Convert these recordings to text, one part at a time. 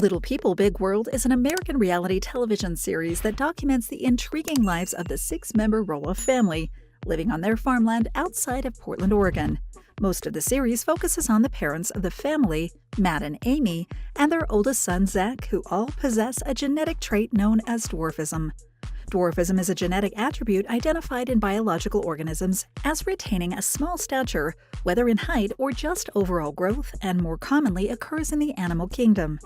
Little People, Big World is an American reality television series that documents the intriguing lives of the six-member Roloff family, living on their farmland outside of Portland, Oregon. Most of the series focuses on the parents of the family, Matt and Amy, and their oldest son, Zach, who all possess a genetic trait known as dwarfism. Dwarfism is a genetic attribute identified in biological organisms as retaining a small stature, whether in height or just overall growth, and more commonly occurs in the animal kingdom.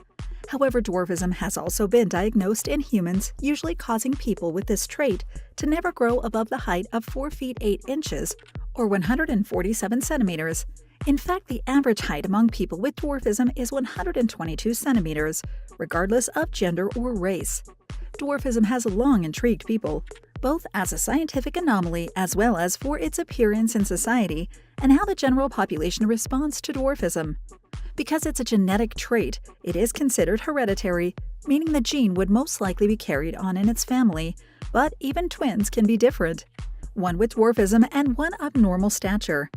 However, dwarfism has also been diagnosed in humans, usually causing people with this trait to never grow above the height of 4 feet 8 inches or 147 centimeters. In fact, the average height among people with dwarfism is 122 centimeters, regardless of gender or race. Dwarfism has long intrigued people, both as a scientific anomaly as well as for its appearance in society and how the general population responds to dwarfism. Because it's a genetic trait, it is considered hereditary, meaning the gene would most likely be carried on in its family, but even twins can be different, one with dwarfism and one of normal stature.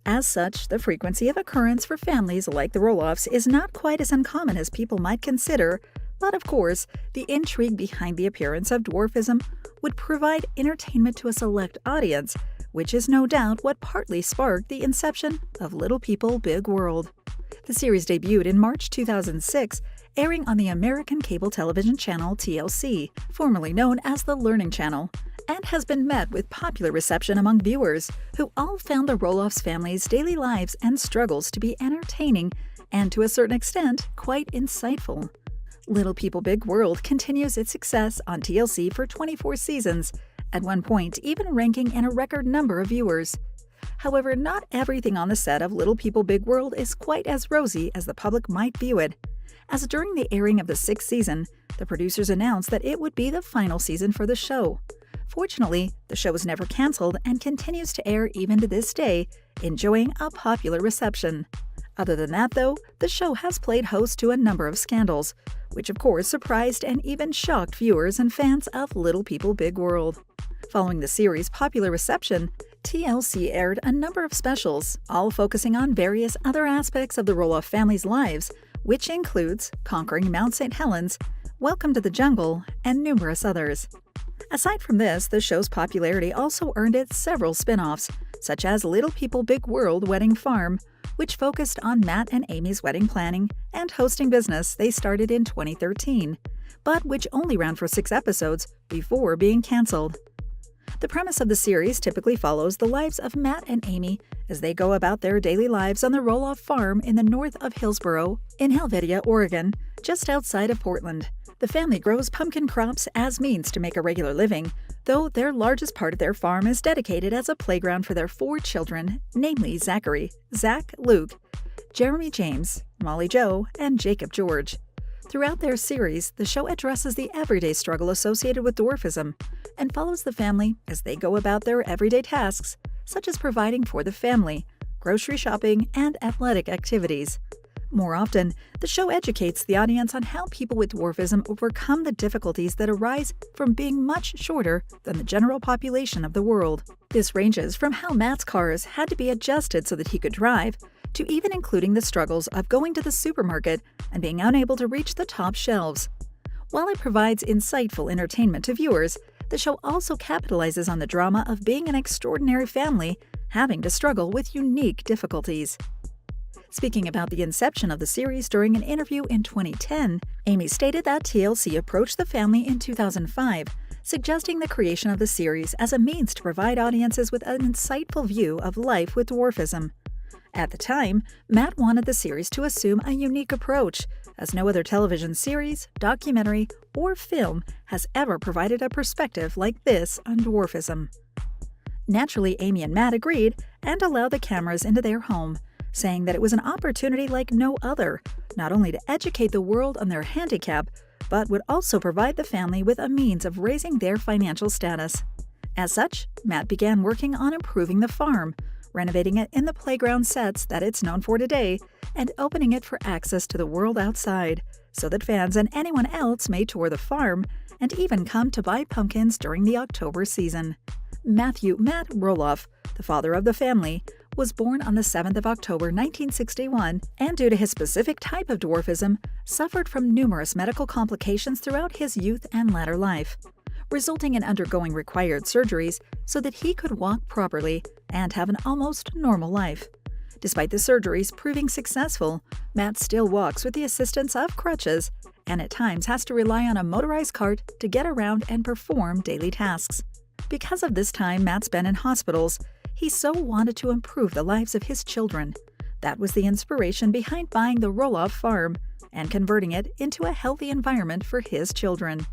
As such, the frequency of occurrence for families like the Roloffs is not quite as uncommon as people might consider, but of course, the intrigue behind the appearance of dwarfism would provide entertainment to a select audience, which is no doubt what partly sparked the inception of Little People, Big World. The series debuted in March 2006, airing on the American cable television channel TLC, formerly known as the Learning Channel, and has been met with popular reception among viewers, who all found the Roloffs family's daily lives and struggles to be entertaining and, to a certain extent, quite insightful. Little People, Big World continues its success on TLC for 24 seasons, at one point even ranking in a record number of viewers. However, not everything on the set of Little People, Big World is quite as rosy as the public might view it, as during the airing of the 6th season, the producers announced that it would be the final season for the show. Fortunately, the show was never canceled and continues to air even to this day, enjoying a popular reception. Other than that, though, the show has played host to a number of scandals, which of course surprised and even shocked viewers and fans of Little People, Big World. Following the series' popular reception, TLC aired a number of specials, all focusing on various other aspects of the Roloff family's lives, which includes Conquering Mount St. Helens, Welcome to the Jungle, and numerous others. Aside from this, the show's popularity also earned it several spin-offs, such as Little People, Big World Wedding Farm, which focused on Matt and Amy's wedding planning and hosting business they started in 2013, but which only ran for 6 episodes before being canceled. The premise of the series typically follows the lives of Matt and Amy as they go about their daily lives on the Roloff farm in the north of Hillsboro in Helvetia, Oregon, just outside of Portland. The family grows pumpkin crops as means to make a regular living, though their largest part of their farm is dedicated as a playground for their 4 children, namely Zachary, Zach, Luke, Jeremy James, Molly Jo, and Jacob George. Throughout their series, the show addresses the everyday struggle associated with dwarfism and follows the family as they go about their everyday tasks, such as providing for the family, grocery shopping, and athletic activities. More often, the show educates the audience on how people with dwarfism overcome the difficulties that arise from being much shorter than the general population of the world. This ranges from how Matt's cars had to be adjusted so that he could drive, to even including the struggles of going to the supermarket and being unable to reach the top shelves. While it provides insightful entertainment to viewers, the show also capitalizes on the drama of being an extraordinary family having to struggle with unique difficulties. Speaking about the inception of the series during an interview in 2010, Amy stated that TLC approached the family in 2005, suggesting the creation of the series as a means to provide audiences with an insightful view of life with dwarfism. At the time, Matt wanted the series to assume a unique approach, as no other television series, documentary, or film has ever provided a perspective like this on dwarfism. Naturally, Amy and Matt agreed and allowed the cameras into their home, saying that it was an opportunity like no other, not only to educate the world on their handicap, but would also provide the family with a means of raising their financial status. As such, Matt began working on improving the farm, renovating it in the playground sets that it's known for today, and opening it for access to the world outside, so that fans and anyone else may tour the farm and even come to buy pumpkins during the October season. Matt Roloff, the father of the family, was born on the 7th of October 1961 and, due to his specific type of dwarfism, suffered from numerous medical complications throughout his youth and latter life, resulting in undergoing required surgeries so that he could walk properly and have an almost normal life. Despite the surgeries proving successful, Matt still walks with the assistance of crutches and at times has to rely on a motorized cart to get around and perform daily tasks. Because of this time Matt spent in hospitals, he so wanted to improve the lives of his children. That was the inspiration behind buying the Roloff farm and converting it into a healthy environment for his children.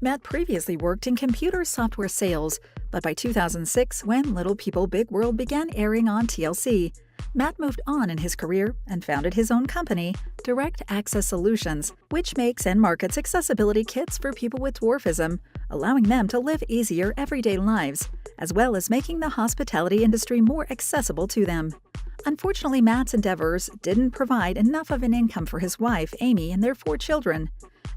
Matt previously worked in computer software sales, but by 2006, when Little People Big World began airing on TLC, Matt moved on in his career and founded his own company, Direct Access Solutions, which makes and markets accessibility kits for people with dwarfism, allowing them to live easier everyday lives, as well as making the hospitality industry more accessible to them. Unfortunately, Matt's endeavors didn't provide enough of an income for his wife, Amy, and their 4 children.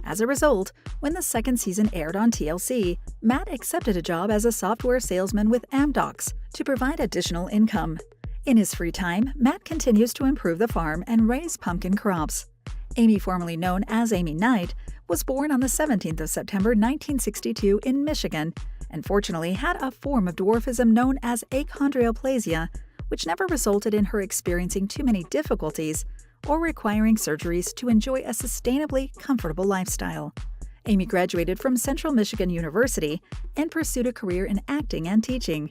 As a result, when the second season aired on TLC, Matt accepted a job as a software salesman with Amdocs to provide additional income. In his free time, Matt continues to improve the farm and raise pumpkin crops. Amy, formerly known as Amy Knight, was born on the 17th of September 1962 in Michigan and fortunately had a form of dwarfism known as achondroplasia, which never resulted in her experiencing too many difficulties or requiring surgeries to enjoy a sustainably comfortable lifestyle. Amy graduated from Central Michigan University and pursued a career in acting and teaching.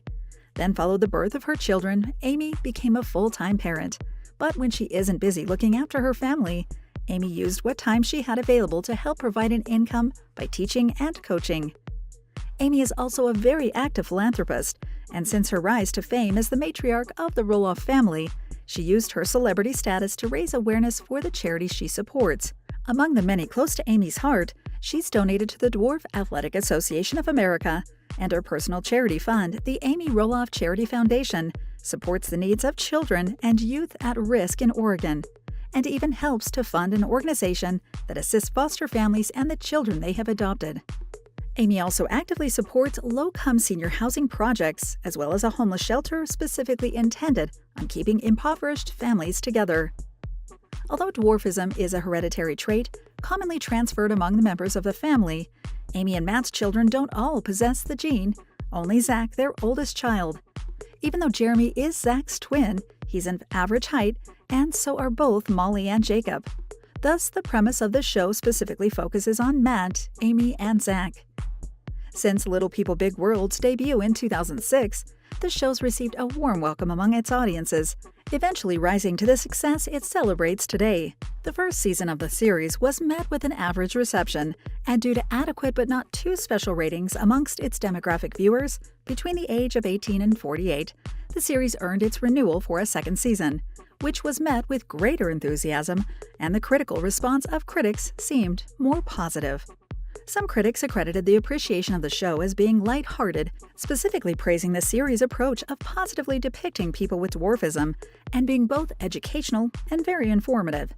Then followed the birth of her children, Amy became a full-time parent. But when she isn't busy looking after her family, Amy used what time she had available to help provide an income by teaching and coaching. Amy is also a very active philanthropist, and since her rise to fame as the matriarch of the Roloff family, she used her celebrity status to raise awareness for the charities she supports. Among the many close to Amy's heart, she's donated to the Dwarf Athletic Association of America, and her personal charity fund, the Amy Roloff Charity Foundation, supports the needs of children and youth at risk in Oregon, and even helps to fund an organization that assists foster families and the children they have adopted. Amy also actively supports low-income senior housing projects, as well as a homeless shelter specifically intended on keeping impoverished families together. Although dwarfism is a hereditary trait commonly transferred among the members of the family, Amy and Matt's children don't all possess the gene, only Zach, their oldest child. Even though Jeremy is Zach's twin, he's an average height, and so are both Molly and Jacob. Thus, the premise of the show specifically focuses on Matt, Amy, and Zach. Since Little People Big World's debut in 2006, the show's received a warm welcome among its audiences, eventually rising to the success it celebrates today. The first season of the series was met with an average reception, and due to adequate but not too special ratings amongst its demographic viewers between the age of 18 and 48, the series earned its renewal for a second season, which was met with greater enthusiasm, and the critical response of critics seemed more positive. Some critics accredited the appreciation of the show as being lighthearted, specifically praising the series' approach of positively depicting people with dwarfism and being both educational and very informative.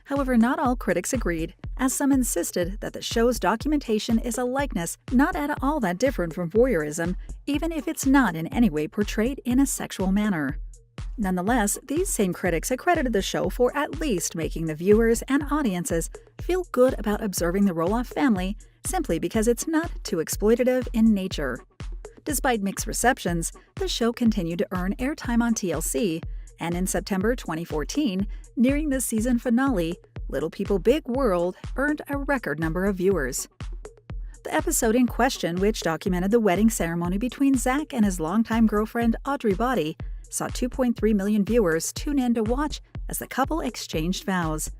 However, not all critics agreed, as some insisted that the show's documentation is a likeness not at all that different from voyeurism, even if it's not in any way portrayed in a sexual manner. Nonetheless, these same critics accredited the show for at least making the viewers and audiences feel good about observing the Roloff family simply because it's not too exploitative in nature. Despite mixed receptions, the show continued to earn airtime on TLC, and in September 2014, nearing the season finale, Little People Big World earned a record number of viewers. The episode in question, which documented the wedding ceremony between Zach and his longtime girlfriend Audrey Body, saw 2.3 million viewers tune in to watch as the couple exchanged vows.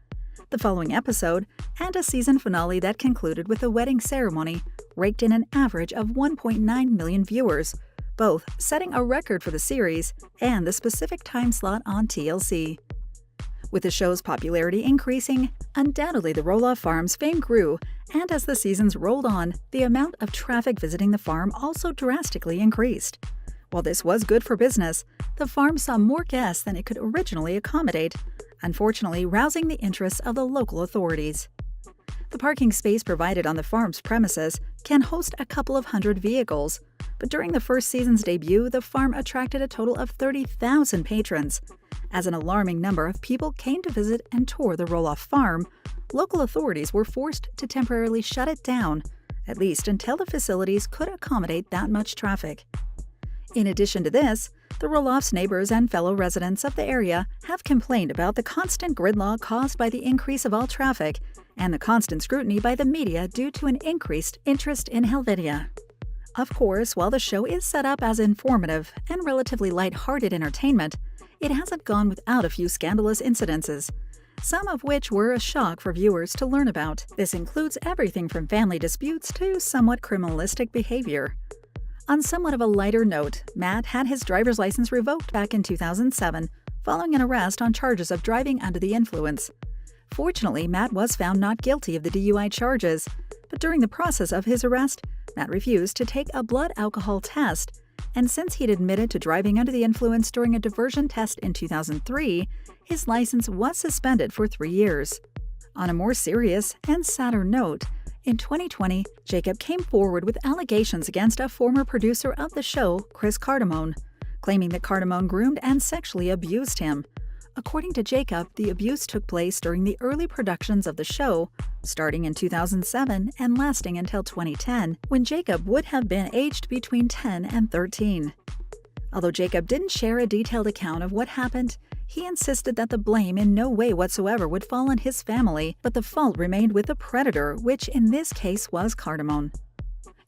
The following episode, and a season finale that concluded with a wedding ceremony, raked in an average of 1.9 million viewers, both setting a record for the series and the specific time slot on TLC. With the show's popularity increasing, undoubtedly the Roloff farm's fame grew, and as the seasons rolled on, the amount of traffic visiting the farm also drastically increased. While this was good for business, the farm saw more guests than it could originally accommodate, unfortunately rousing the interest of the local authorities. The parking space provided on the farm's premises can host a couple of hundred vehicles, but during the first season's debut, the farm attracted a total of 30,000 patrons. As an alarming number of people came to visit and tour the Roloff farm, local authorities were forced to temporarily shut it down, at least until the facilities could accommodate that much traffic. In addition to this, the Roloffs' neighbors and fellow residents of the area have complained about the constant gridlock caused by the increase of all traffic and the constant scrutiny by the media due to an increased interest in Helvetia. Of course, while the show is set up as informative and relatively light-hearted entertainment, it hasn't gone without a few scandalous incidences, some of which were a shock for viewers to learn about. This includes everything from family disputes to somewhat criminalistic behavior. On somewhat of a lighter note, Matt had his driver's license revoked back in 2007 following an arrest on charges of driving under the influence. Fortunately, Matt was found not guilty of the DUI charges, but during the process of his arrest, Matt refused to take a blood alcohol test, and since he'd admitted to driving under the influence during a diversion test in 2003, his license was suspended for 3 years. On a more serious and sadder note, in 2020, Jacob came forward with allegations against a former producer of the show, Chris Cardamone, claiming that Cardamone groomed and sexually abused him. According to Jacob, the abuse took place during the early productions of the show, starting in 2007 and lasting until 2010, when Jacob would have been aged between 10 and 13. Although Jacob didn't share a detailed account of what happened, he insisted that the blame in no way whatsoever would fall on his family, but the fault remained with the predator, which in this case was Cardamone.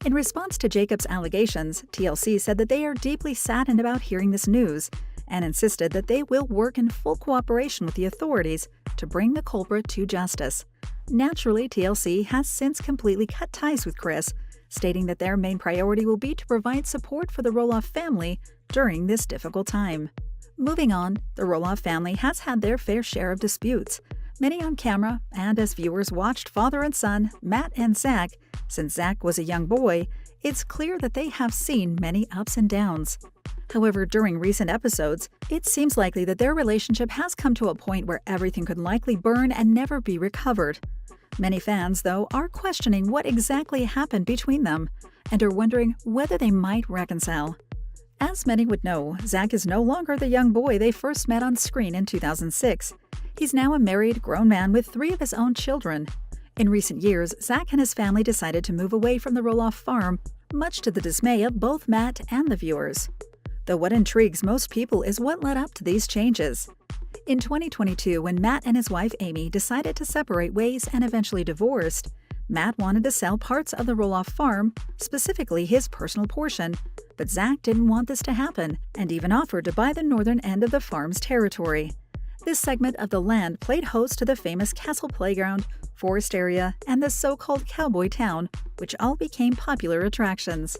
In response to Jacob's allegations, TLC said that they are deeply saddened about hearing this news and insisted that they will work in full cooperation with the authorities to bring the culprit to justice. Naturally, TLC has since completely cut ties with Chris, stating that their main priority will be to provide support for the Roloff family during this difficult time. Moving on, the Roloff family has had their fair share of disputes, many on camera, and as viewers watched father and son, Matt and Zach, since Zach was a young boy, it's clear that they have seen many ups and downs. However, during recent episodes, it seems likely that their relationship has come to a point where everything could likely burn and never be recovered. Many fans, though, are questioning what exactly happened between them and are wondering whether they might reconcile. As many would know, Zach is no longer the young boy they first met on screen in 2006. He's now a married, grown man with 3 of his own children. In recent years, Zach and his family decided to move away from the Roloff farm, much to the dismay of both Matt and the viewers. Though what intrigues most people is what led up to these changes. In 2022, when Matt and his wife Amy decided to separate ways and eventually divorced, Matt wanted to sell parts of the Roloff farm, specifically his personal portion, but Zach didn't want this to happen and even offered to buy the northern end of the farm's territory. This segment of the land played host to the famous castle playground, forest area, and the so-called cowboy town, which all became popular attractions.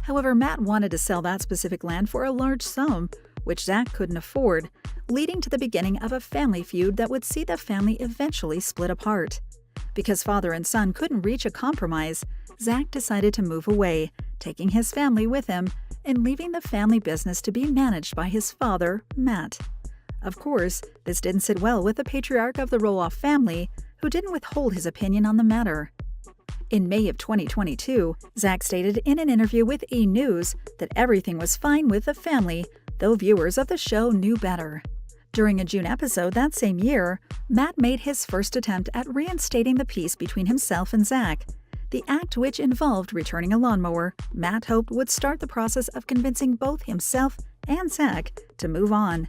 However, Matt wanted to sell that specific land for a large sum, which Zach couldn't afford, leading to the beginning of a family feud that would see the family eventually split apart. Because father and son couldn't reach a compromise, Zach decided to move away, taking his family with him and leaving the family business to be managed by his father, Matt. Of course, this didn't sit well with the patriarch of the Roloff family, who didn't withhold his opinion on the matter. In May of 2022, Zach stated in an interview with E! News that everything was fine with the family, though viewers of the show knew better. During a June episode that same year, Matt made his first attempt at reinstating the peace between himself and Zach. The act, which involved returning a lawnmower, Matt hoped would start the process of convincing both himself and Zach to move on.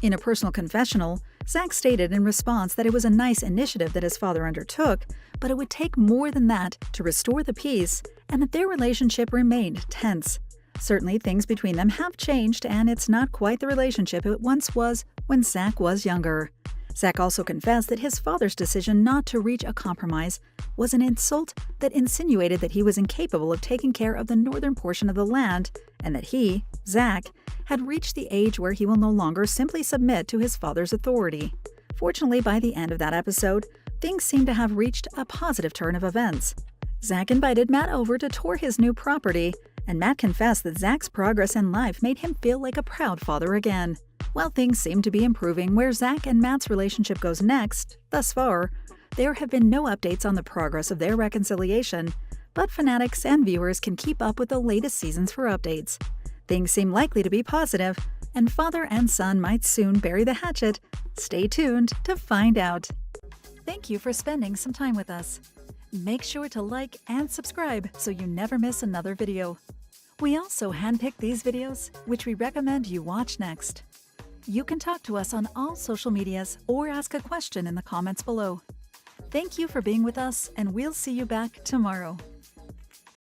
In a personal confessional, Zach stated in response that it was a nice initiative that his father undertook, but it would take more than that to restore the peace, and that their relationship remained tense. Certainly, things between them have changed, and it's not quite the relationship it once was when Zach was younger. Zach also confessed that his father's decision not to reach a compromise was an insult that insinuated that he was incapable of taking care of the northern portion of the land, and that he, Zach, had reached the age where he will no longer simply submit to his father's authority. Fortunately, by the end of that episode, things seemed to have reached a positive turn of events. Zach invited Matt over to tour his new property, and Matt confessed that Zach's progress in life made him feel like a proud father again. While things seem to be improving where Zach and Matt's relationship goes next, thus far, There have been no updates on the progress of their reconciliation, but fanatics and viewers can keep up with the latest seasons for updates. Things seem likely to be positive, and father and son might soon bury the hatchet. Stay tuned to find out. Thank you for spending some time with us. Make sure to like and subscribe so you never miss another video. We also handpick these videos, which we recommend you watch next. You can talk to us on all social medias or ask a question in the comments below. Thank you for being with us, and we'll see you back tomorrow.